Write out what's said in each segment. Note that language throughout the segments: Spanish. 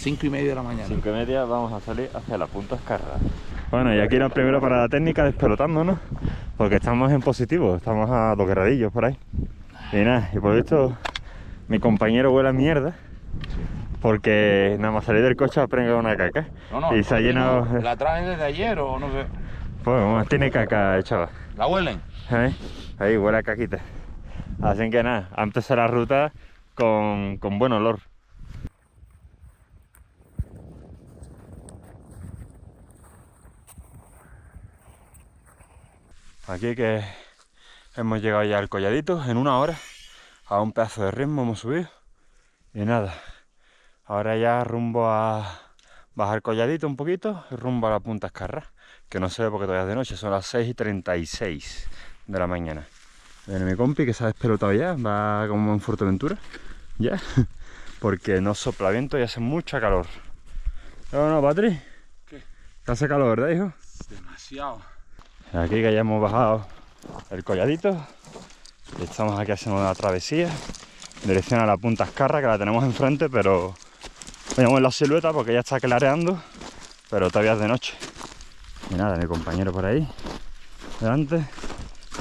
5:30 de la mañana. 5:30 vamos a salir hacia la Punta Escarra. Bueno, y aquí la primera parada técnica despelotándonos, porque estamos en positivo, estamos a 2 gradillos por ahí. Y nada, y por esto mi compañero huele a mierda, porque nada más salir del coche ha prendido una caca. No, y se ha llenado... ¿La traje desde ayer o no sé? Pues más tiene caca, chaval. ¿La huelen? Ahí huele a caquita. Así que nada, a empezar la ruta con buen olor. Aquí que hemos llegado ya al colladito en 1 hora, a un pedazo de ritmo hemos subido. Y nada, ahora ya rumbo a bajar el colladito un poquito y rumbo a la Punta Escarra, que no se ve porque todavía es de noche, son las 6:36 de la mañana. Viene mi compi que se ha despelotado ya, va como en Fuerteventura, ya, porque no sopla viento y hace mucha calor. ¿No, Patri? ¿Qué? ¿Te hace calor, verdad, hijo? Demasiado. Aquí que ya hemos bajado el colladito y estamos aquí haciendo una travesía en dirección a la Punta Escarra, que la tenemos enfrente, pero veamos la silueta porque ya está clareando, pero todavía es de noche. Y nada, mi compañero por ahí delante.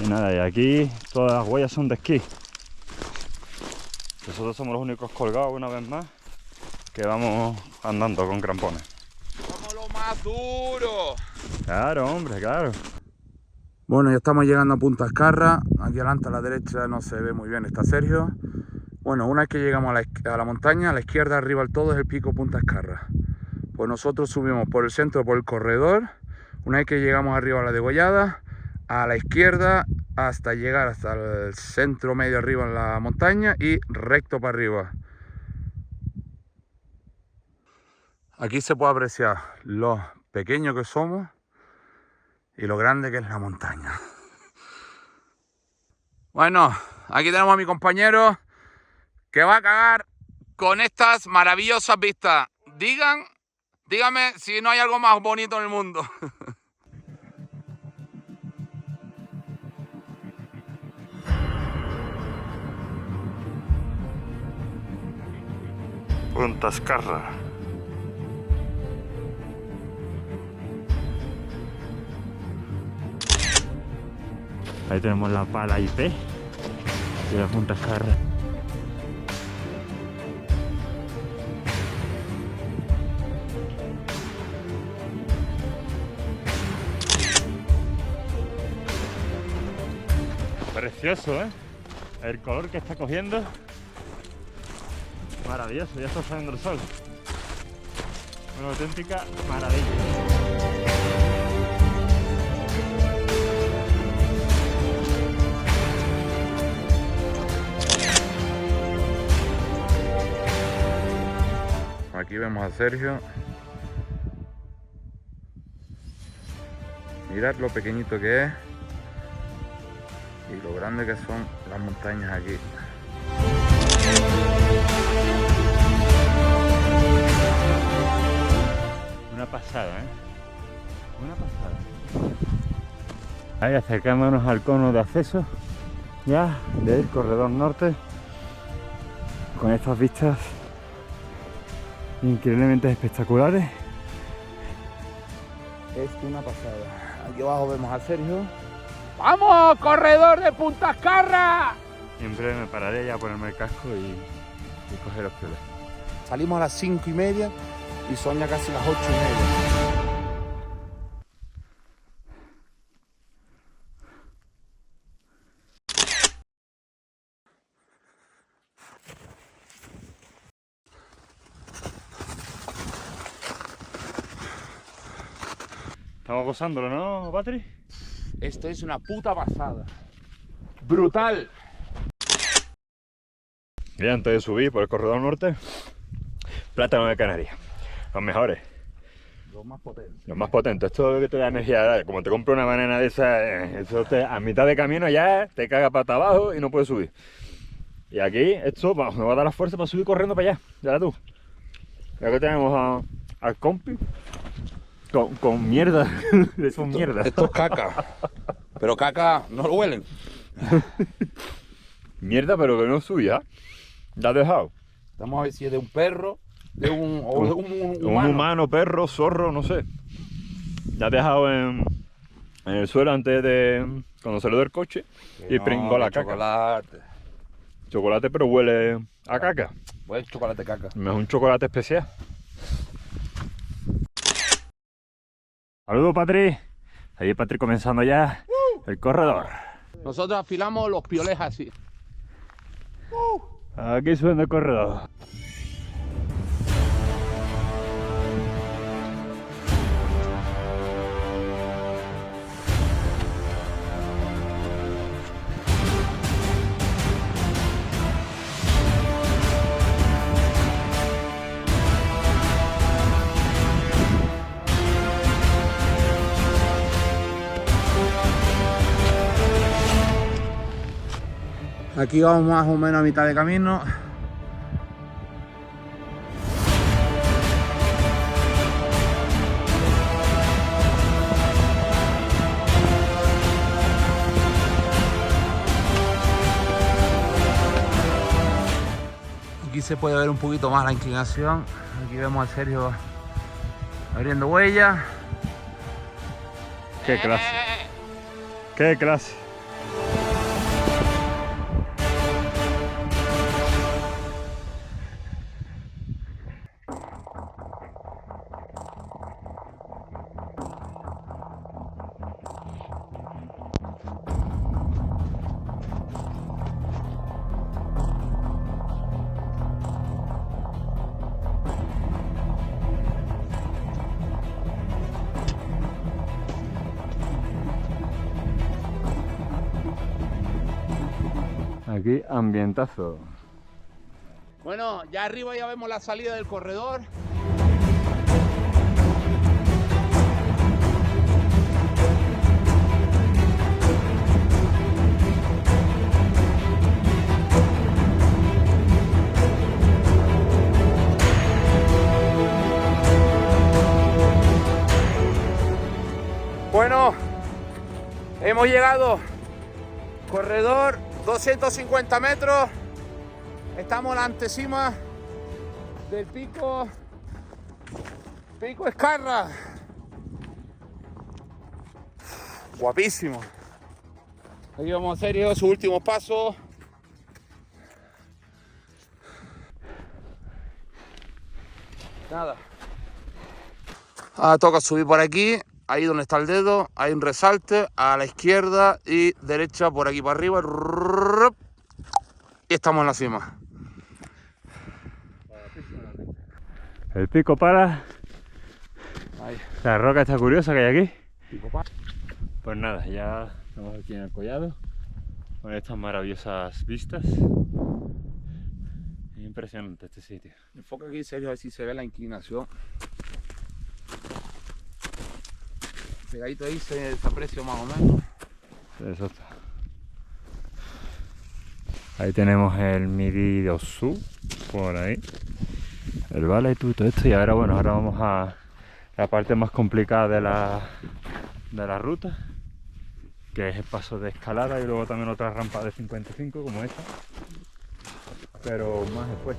Y nada, y aquí todas las huellas son de esquí. Nosotros somos los únicos colgados una vez más que vamos andando con crampones. ¡Somos lo más duro! Claro, hombre, claro. Bueno, ya estamos llegando a Punta Escarra. Aquí adelante a la derecha no se ve muy bien, está Sergio. Bueno, una vez que llegamos a la montaña, a la izquierda arriba del todo es el pico Punta Escarra. Pues nosotros subimos por el centro, por el corredor. Una vez que llegamos arriba a la degollada, a la izquierda hasta llegar hasta el centro medio arriba en la montaña y recto para arriba. Aquí se puede apreciar lo pequeño que somos y lo grande que es la montaña. Bueno, aquí tenemos a mi compañero que va a cagar con estas maravillosas vistas. Dígame si no hay algo más bonito en el mundo. Punta Escarra. Ahí tenemos la pala IP y la Punta Escarra. Precioso, ¿eh? El color que está cogiendo. Maravilloso, ya está saliendo el sol. Una auténtica maravilla. Aquí vemos a Sergio. Mirad lo pequeñito que es y lo grande que son las montañas aquí. Una pasada, ¿eh? Una pasada. Ahí acercándonos al cono de acceso ya del corredor norte, con estas vistas increíblemente espectaculares. Es una pasada. Aquí abajo vemos a Sergio. ¡Vamos, corredor de Punta Escarra! En breve me pararé ya a ponerme el casco y coger los pioles. Salimos a las 5:30 y son ya casi las 8:30. Estamos gozándolo, ¿no, Patri? Esto es una puta pasada. ¡Brutal! Y antes de subir por el corredor norte, plátano de Canarias. Los mejores. Los más potentes. Los más potentes. Esto es lo que te da energía. Como te compro una banana de esa, eso a mitad de camino ya te caga para abajo y no puedes subir. Y aquí, esto me va a dar la fuerza para subir corriendo para allá. Ya tú. Y aquí tenemos al compi. Con mierda. Son mierda. Esto es caca. Pero caca no lo huelen. Mierda, pero que no es suya. ¿La has dejado? Vamos a ver si es de un perro de un Un humano. humano, perro, zorro, no sé. Ya ha dejado en el suelo antes de cuando salió del coche y pringó la caca. Chocolate. Chocolate, pero huele a caca. Buen chocolate caca. Es un chocolate especial. Saludos, Patri. Ahí Patri comenzando ya el corredor. Nosotros afilamos los pioles así. Aquí suena el corredor. Aquí vamos más o menos a mitad de camino. Aquí se puede ver un poquito más la inclinación. Aquí vemos a Sergio abriendo huella. ¡Qué clase! ¡Qué clase! Aquí ambientazo. Bueno, ya arriba ya vemos la salida del corredor. Bueno, hemos llegado. Corredor 250 metros. Estamos en la antesima del pico Escarra. Guapísimo. Aquí vamos a Sergio, su último paso. Nada. Ahora toca subir por aquí. Ahí donde está el dedo, hay un resalte a la izquierda y derecha por aquí para arriba. Y estamos en la cima. El pico para. Ahí. La roca está curiosa que hay aquí. Pico para. Pues nada, ya estamos aquí en el collado con estas maravillosas vistas. Es impresionante este sitio. Enfoca aquí, Sergio, a ver si se ve la inclinación. Pegadito ahí se aprecia más o menos. Eso está. Ahí tenemos el Miridosu por ahí. El vale y todo esto. Y ahora bueno, ahora vamos a la parte más complicada de la ruta, que es el paso de escalada y luego también otra rampa de 55 como esta, pero más después.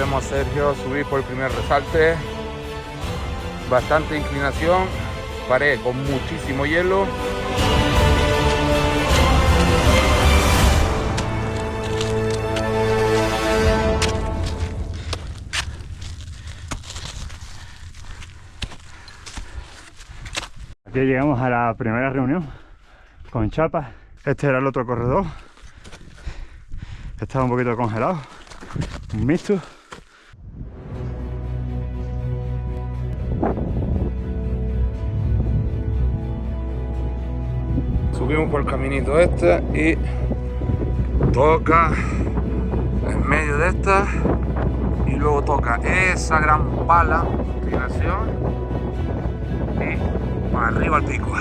vemos a Sergio subir por el primer resalte. Bastante inclinación, pared con muchísimo hielo. Aquí llegamos a la primera reunión con Chapa. Este era el otro corredor. Estaba un poquito congelado, un mixto. Subimos por el caminito este y toca en medio de esta y luego toca esa gran pala, inclinación y para arriba al pico.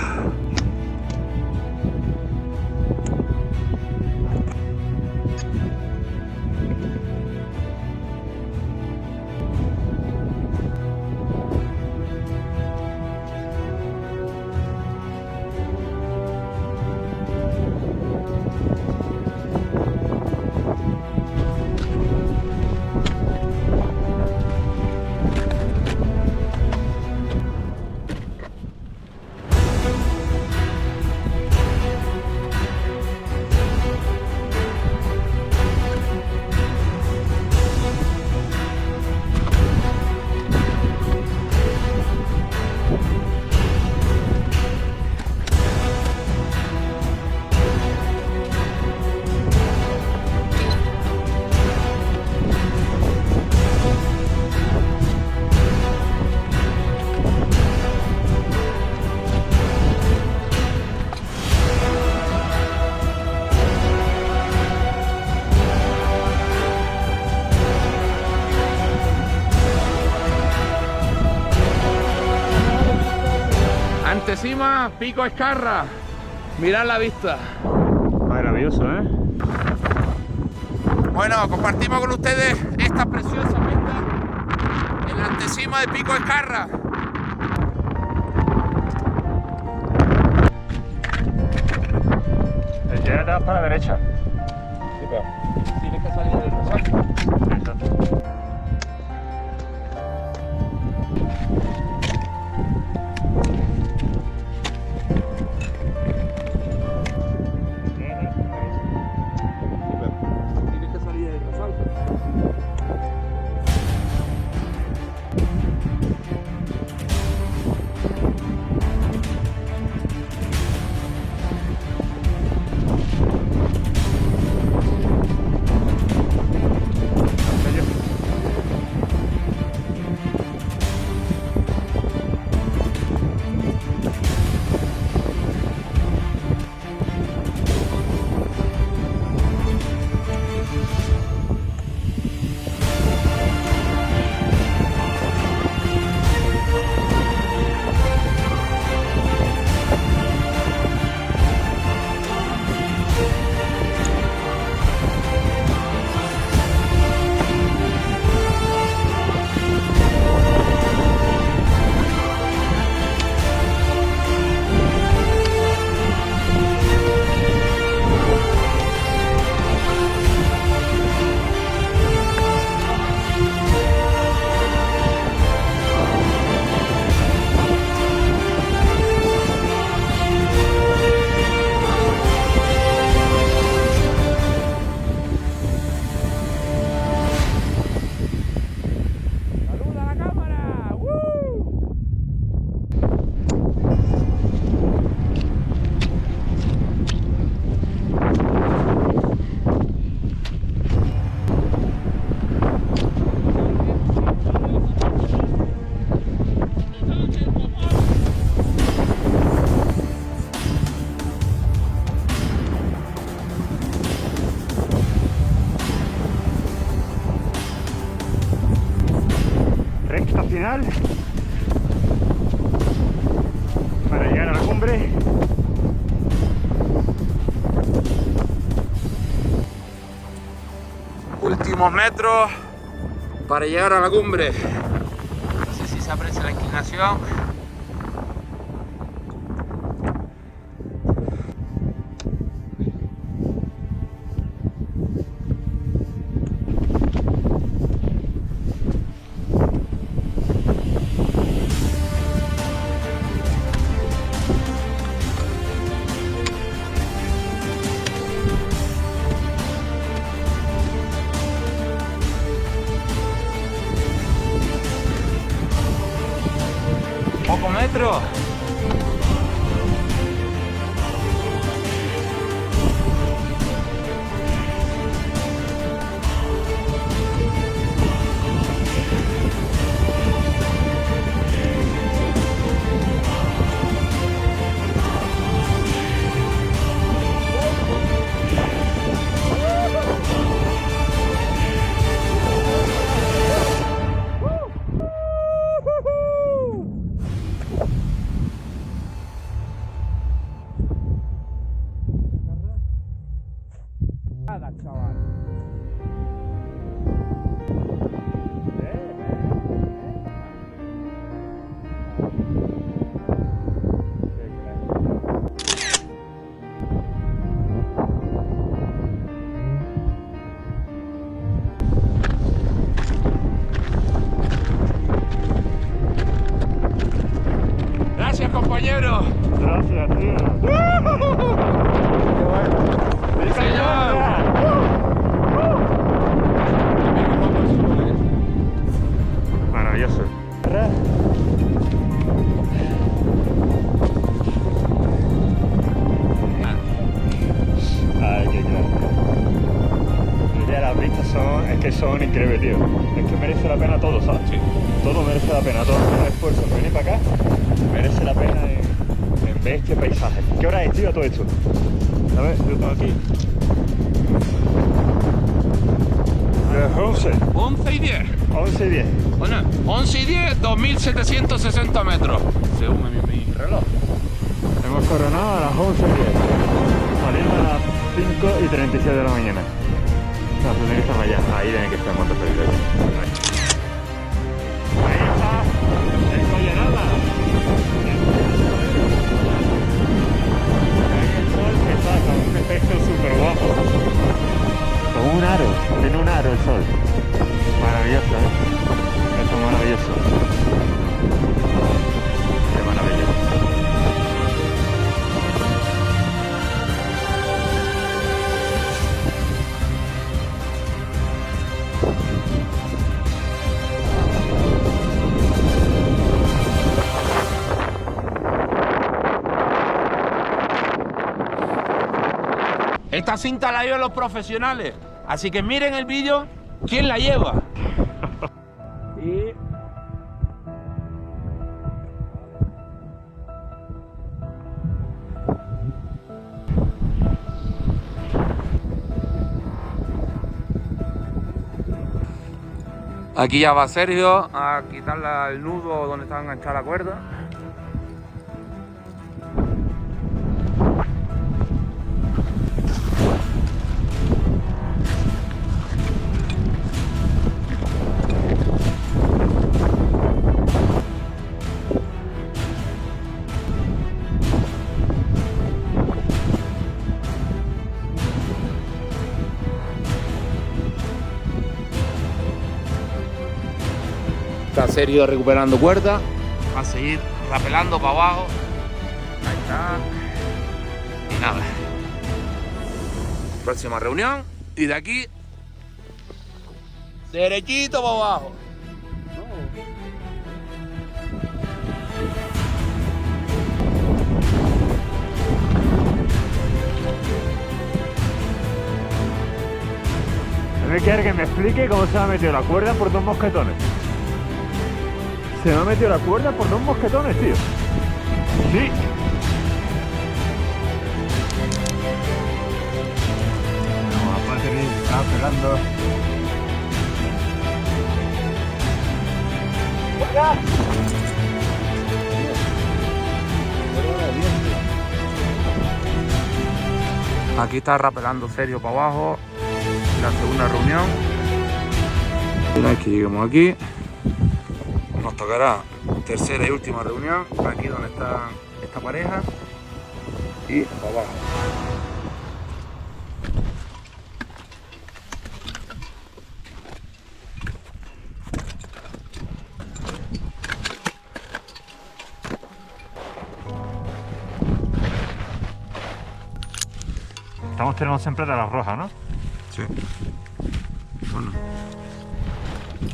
Antecima, Pico Escarra. Mirad la vista. Maravilloso, ¿eh? Bueno, compartimos con ustedes esta preciosa vista en la antecima de Pico Escarra. Ya te vas para la derecha. Sí, pero tienes que salir del resalto. Exacto. Tienes que salir del resalto. Recta final para llegar a la cumbre. Últimos metros para llegar a la cumbre. No sé si se aprecia la inclinación. metros. Gracias, compañero. Gracias, tío. Qué bueno. ¡Sí, señor! Maravilloso. Ay, qué claro. Mira, las vistas son increíbles, tío. Es que merece la pena todo, ¿sabes? Sí. Todo merece la pena, todo el esfuerzo de venir para acá merece la pena en ver este paisaje. ¿Qué hora es, tío, todo esto? A ver, yo tengo aquí. 11. 11 y 10. 11 y 10. Bueno, 11 y 10, 2760 metros. Según mi reloj. Hemos coronado a las 11 y 10. Saliendo a las 5 y 37 de la mañana. No, tú tienes que estar allá. Ahí tiene que estar Montefeltro. Ahí está el Collanada. Ahí el sol que está con un efecto súper guapo. Como un aro, tiene un aro el sol. Maravilloso, ¿eh? Esto es maravilloso. Qué maravilloso. Esta cinta la llevan los profesionales, así que miren el vídeo, ¿quién la lleva? Y... aquí ya va Sergio a quitarle el nudo donde está enganchada la cuerda. Está Sergio recuperando cuerda, va a seguir rapelando para abajo. Ahí está. Y nada. Próxima reunión y de aquí derechito para abajo. Me quiere que me explique cómo se me ha metido la cuerda por dos mosquetones. Se me ha metido la cuerda por dos mosquetones, tío. Sí. Vamos a Patrick, está pelando. Aquí está rapelando Sergio para abajo. La segunda reunión. Una vez que lleguemos aquí, nos tocará tercera y última reunión, aquí donde está esta pareja, y para abajo. Estamos tirando siempre de las rojas, ¿no? Sí. Bueno.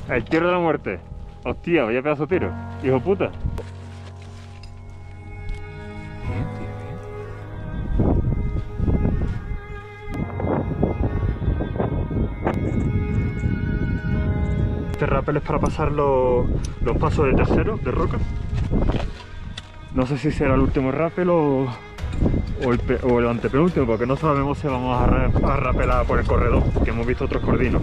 El tiro de la muerte. Hostia, vaya pedazo de tiro. Hijo puta. rappel es para pasar los pasos de tercero, de roca. No sé si será el último rappel o el antepenúltimo, porque no sabemos si vamos a rapelar por el corredor, que hemos visto otros cordinos.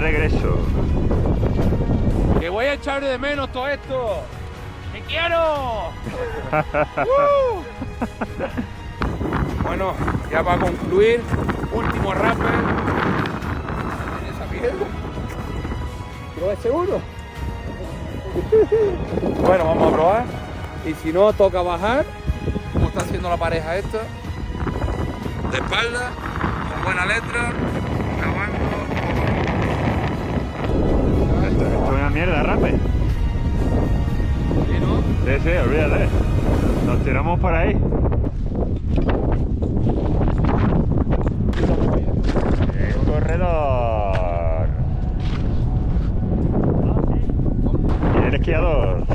Regreso. Que voy a echar de menos todo esto. ¡Te quiero! Bueno, ya para concluir, último rappel. ¿En esa piedra? ¿Lo ves seguro? Bueno, vamos a probar. Y si no, toca bajar, como está haciendo la pareja esta. De espalda, con buena letra, cavando. Esto es una mierda, rappel. ¿Sí, no? Sí, olvídate. Nos tiramos por ahí. El corredor. Y el esquiador.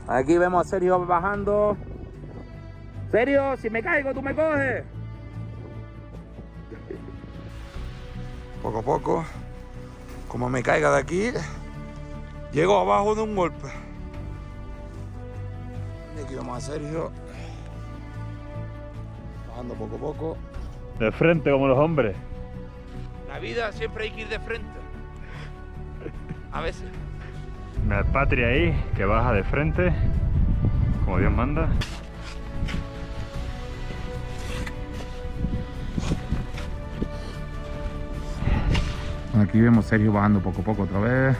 Aquí vemos a Sergio bajando. Sergio, si me caigo, tú me coges. Poco a poco, como me caiga de aquí, llego abajo de un golpe. Y aquí vemos a Sergio bajando poco a poco. De frente como los hombres. La vida siempre hay que ir de frente. A veces. El Patria ahí, que baja de frente, como Dios manda. Aquí vemos a Sergio bajando poco a poco otra vez.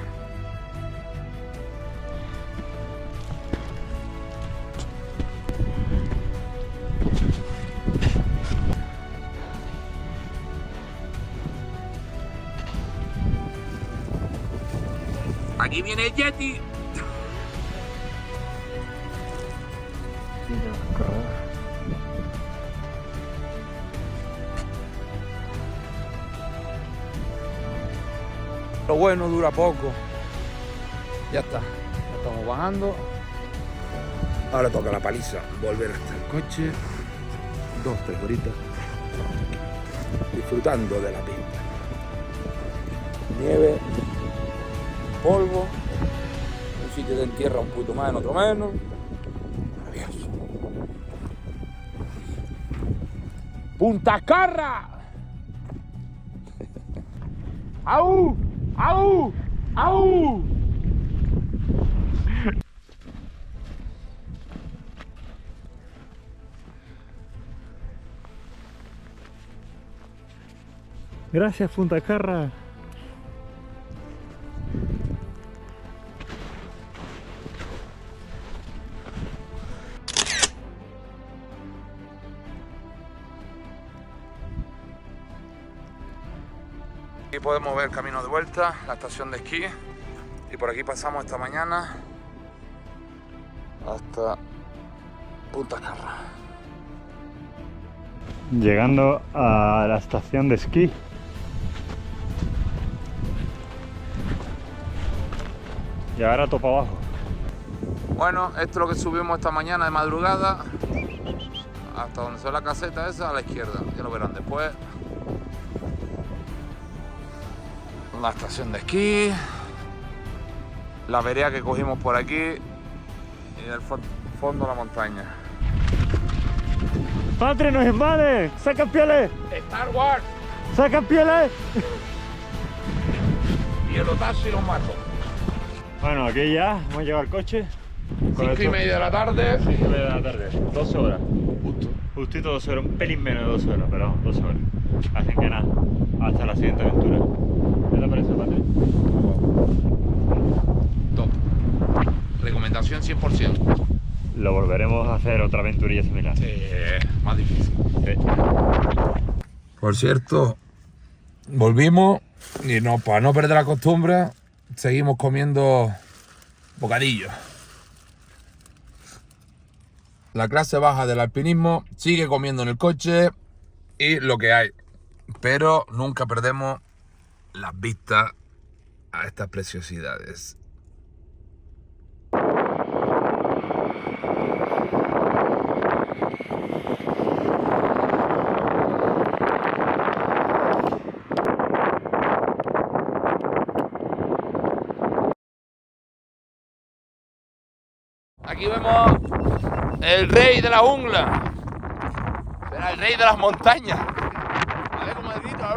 Aquí viene el Yeti. Lo bueno dura poco. Ya está. Ya estamos bajando. Ahora toca la paliza. Volver hasta el coche. 2-3 horitas. Disfrutando de la pista. Nieve. Polvo, un sitio de entierra un poquito más, en otro menos. Maravilloso. ¡Punta Carra! ¡Au! ¡Au! ¡Au! Gracias, Punta Carra. Aquí podemos ver el camino de vuelta, la estación de esquí, y por aquí pasamos esta mañana hasta Punta Carra. Llegando a la estación de esquí. Y ahora topa abajo. Bueno, esto es lo que subimos esta mañana de madrugada hasta donde está la caseta esa, a la izquierda, ya lo verán después. La estación de esquí, la vereda que cogimos por aquí y el fondo de la montaña. ¡Patria, nos invade! ¡Saca pieles! Star Wars. ¡Sacan pieles! Y el otazo y los mato. Bueno, aquí ya hemos llegado al coche. 5:30 de la tarde. 5:30 de la tarde, 12 horas. Justo. Justito 12 horas, un pelín menos de 12 horas, pero vamos, 12 horas. Hacen que nada. Hasta la siguiente aventura. ¿Qué te parece, Patrick? Top. Recomendación 100%. Lo volveremos a hacer otra aventurilla similar. Sí, más difícil. Sí. Por cierto, volvimos y no, para no perder la costumbre, seguimos comiendo bocadillos. La clase baja del alpinismo sigue comiendo en el coche y lo que hay. Pero nunca perdemos las vistas a estas preciosidades. Aquí vemos el rey de la jungla. Será el rey de las montañas. A ver cómo grita.